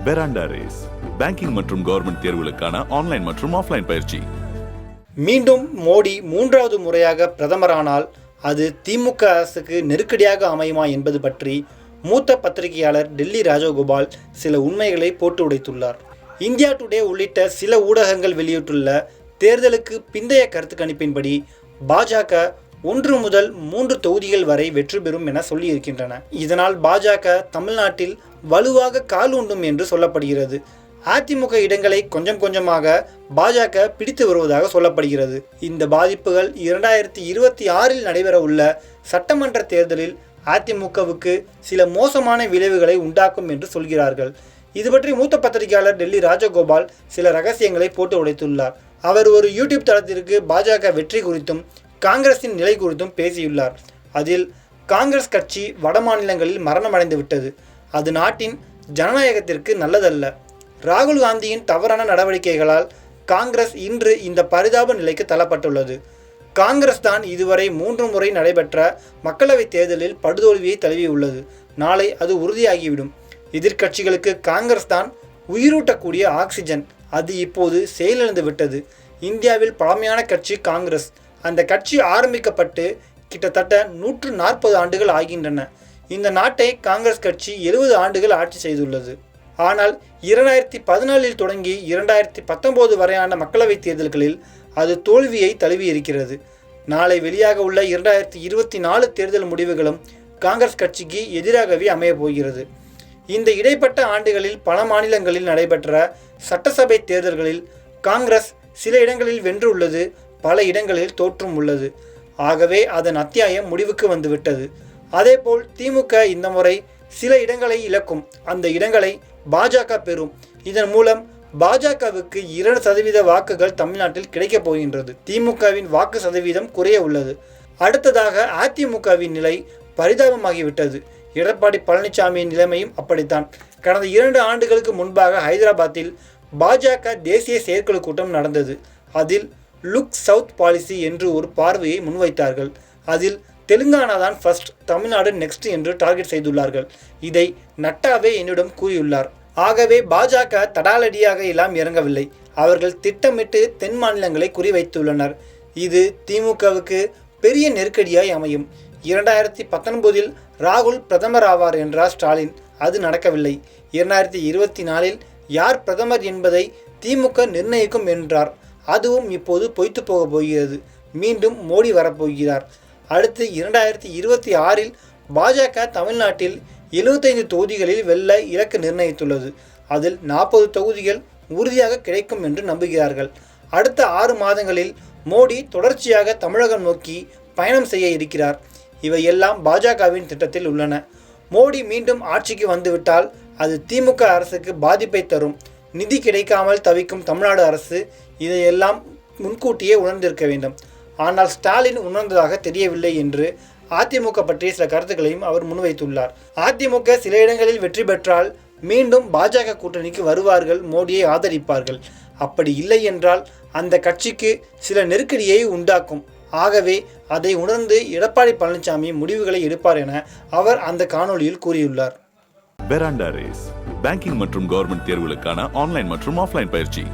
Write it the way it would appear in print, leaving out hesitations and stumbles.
பெராண்டா race banking மற்றும் government தேர்வுகளுக்கான online மற்றும் ஆஃப்லைன் பயிற்சி. மீண்டும் மோடி 3வது முறையாக பிரதமரானால் அது திமுக அரசுக்கு நெருக்கடியாக அமையுமா என்பது பற்றி மூத்த பத்திரிகையாளர் டெல்லி ராஜகோபால் சில உண்மைகளை போட்டு உடைத்துள்ளார். இந்தியா டுடே உள்ளிட்ட சில ஊடகங்கள் வெளியிட்டுள்ள தேர்தலுக்கு பிந்தைய கருத்து கணிப்பின்படி பாஜக 1 முதல் 3 தொகுதிகள் வரை வெற்றி பெறும் என சொல்லியிருக்கின்றன. இதனால் பாஜக தமிழ்நாட்டில் வலுவாக கால் ஊண்டும் என்று சொல்லப்படுகிறது. அதிமுக இடங்களை கொஞ்சம் கொஞ்சமாக பாஜக பிடித்து வருவதாக சொல்லப்படுகிறது. இந்த பாதிப்புகள் 2026இல் நடைபெற உள்ள சட்டமன்ற தேர்தலில் அதிமுகவுக்கு சில மோசமான விளைவுகளை உண்டாக்கும் என்று சொல்கிறார்கள். இது பற்றி மூத்த பத்திரிகையாளர் டெல்லி ராஜகோபால் சில ரகசியங்களை போட்டு உடைத்துள்ளார். அவர் ஒரு யூடியூப் தளத்திற்கு பாஜக வெற்றி குறித்தும் காங்கிரசின் நிலை குறித்தும் பேசியுள்ளார். அதில் காங்கிரஸ் கட்சி வட மாநிலங்களில் மரணமடைந்து விட்டது, அது நாட்டின் ஜனநாயகத்திற்கு நல்லதல்ல. ராகுல் காந்தியின் தவறான நடவடிக்கைகளால் காங்கிரஸ் இன்று இந்த பரிதாப நிலைக்கு தள்ளப்பட்டுள்ளது. காங்கிரஸ் தான் இதுவரை 3 முறை நடைபெற்ற மக்களவைத் தேர்தலில் படுதோல்வியை தழுவியுள்ளது. நாளை அது உறுதியாகிவிடும். எதிர்க்கட்சிகளுக்கு காங்கிரஸ் தான் உயிரூட்டக்கூடிய ஆக்சிஜன். அது இப்போது செயலிழந்து விட்டது. இந்தியாவில் பழமையான கட்சி காங்கிரஸ். அந்த கட்சி ஆரம்பிக்கப்பட்டு கிட்டத்தட்ட 140 ஆண்டுகள் ஆகின்றன. இந்த நாட்டை காங்கிரஸ் கட்சி 70 ஆண்டுகள் ஆட்சி செய்துள்ளது. ஆனால் 2014இல் தொடங்கி 2019 வரையான மக்களவைத் தேர்தல்களில் அது தோல்வியை தழுவி இருக்கிறது. நாளை வெளியாக உள்ள 2024 தேர்தல் முடிவுகளும் காங்கிரஸ் கட்சிக்கு எதிராகவே அமையப் போகிறது. இந்த இடைப்பட்ட ஆண்டுகளில் பல மாநிலங்களில் நடைபெற்ற சட்டசபை தேர்தல்களில் காங்கிரஸ் சில இடங்களில் வென்றுள்ளது, பல இடங்களில் தோற்றும் உள்ளது. ஆகவே அதன் அத்தியாயம் முடிவுக்கு வந்துவிட்டது. அதேபோல் திமுக இந்த முறை சில இடங்களை இழக்கும். அந்த இடங்களை பாஜக பெறும். இதன் மூலம் பாஜகவுக்கு 2% வாக்குகள் தமிழ்நாட்டில் கிடைக்கப் போகின்றது. திமுகவின் வாக்கு சதவீதம் குறைய உள்ளது. அடுத்ததாக அதிமுகவின் நிலை பரிதாபமாகிவிட்டது. எடப்பாடி பழனிசாமியின் நிலைமையும் அப்படித்தான். கடந்த 2 ஆண்டுகளுக்கு முன்பாக ஹைதராபாத்தில் பாஜக தேசிய செயற்குழு கூட்டம் நடந்தது. அதில் லுக் சவுத் பாலிசி என்று ஒரு பார்வையை முன்வைத்தார்கள். அதில் தெலுங்கானா தான் ஃபர்ஸ்ட், தமிழ்நாடு நெக்ஸ்ட் என்று டார்கெட் செய்துள்ளார்கள். இதை நட்டாவே என்னிடம் கூறியுள்ளார். ஆகவே பாஜக தடாலடியாக எல்லாம் இறங்கவில்லை. அவர்கள் திட்டமிட்டு தென் மாநிலங்களை குறிவைத்துள்ளனர். இது திமுகவுக்கு பெரிய நெருக்கடியாய் அமையும். 2019இல் ராகுல் பிரதமர் ஆவார் என்றார் ஸ்டாலின். அது நடக்கவில்லை. 2024இல் யார் பிரதமர் என்பதை திமுக நிர்ணயிக்கும் என்றார். அதுவும் இப்போது பொய்த்து போக போகிறது. மீண்டும் மோடி வரப்போகிறார். அடுத்து 2026இல் பாஜக தமிழ்நாட்டில் 75 தொகுதிகளில் வெல்ல இலக்கு நிர்ணயித்துள்ளது. அதில் 40 தொகுதிகள் உறுதியாக கிடைக்கும் என்று நம்புகிறார்கள். அடுத்த 6 மாதங்களில் மோடி தொடர்ச்சியாக தமிழகம் நோக்கி பயணம் செய்ய இருக்கிறார். இவையெல்லாம் பாஜகவின் திட்டத்தில் உள்ளன. மோடி மீண்டும் ஆட்சிக்கு வந்துவிட்டால் அது திமுக அரசுக்கு பாதிப்பை தரும். நிதி கிடைக்காமல் தவிக்கும் தமிழ்நாடு அரசு இதையெல்லாம் முன்கூட்டியே உணர்ந்திருக்க வேண்டும். ஆனால் ஸ்டாலின் உணர்ந்ததாக தெரியவில்லை என்று அதிமுக பற்றிய சில கருத்துக்களையும் அவர் முன்வைத்துள்ளார். அதிமுக சில இடங்களில் வெற்றி பெற்றால் மீண்டும் பாஜக கூட்டணிக்கு வருவார்கள், மோடியை ஆதரிப்பார்கள். அப்படி இல்லை என்றால் அந்த கட்சிக்கு சில நெருக்கடியை உண்டாக்கும். ஆகவே அதை உணர்ந்து எடப்பாடி பழனிசாமி முடிவுகளை எடுப்பார் என அவர் அந்த காணொலியில் கூறியுள்ளார். பெராண்டா ரேஸ் பேங்கிங் மற்றும் கவர்மெண்ட் தேர்வுகளுக்கான ஆன்லைன் மற்றும் ஆஃப்லைன் பயிற்சி.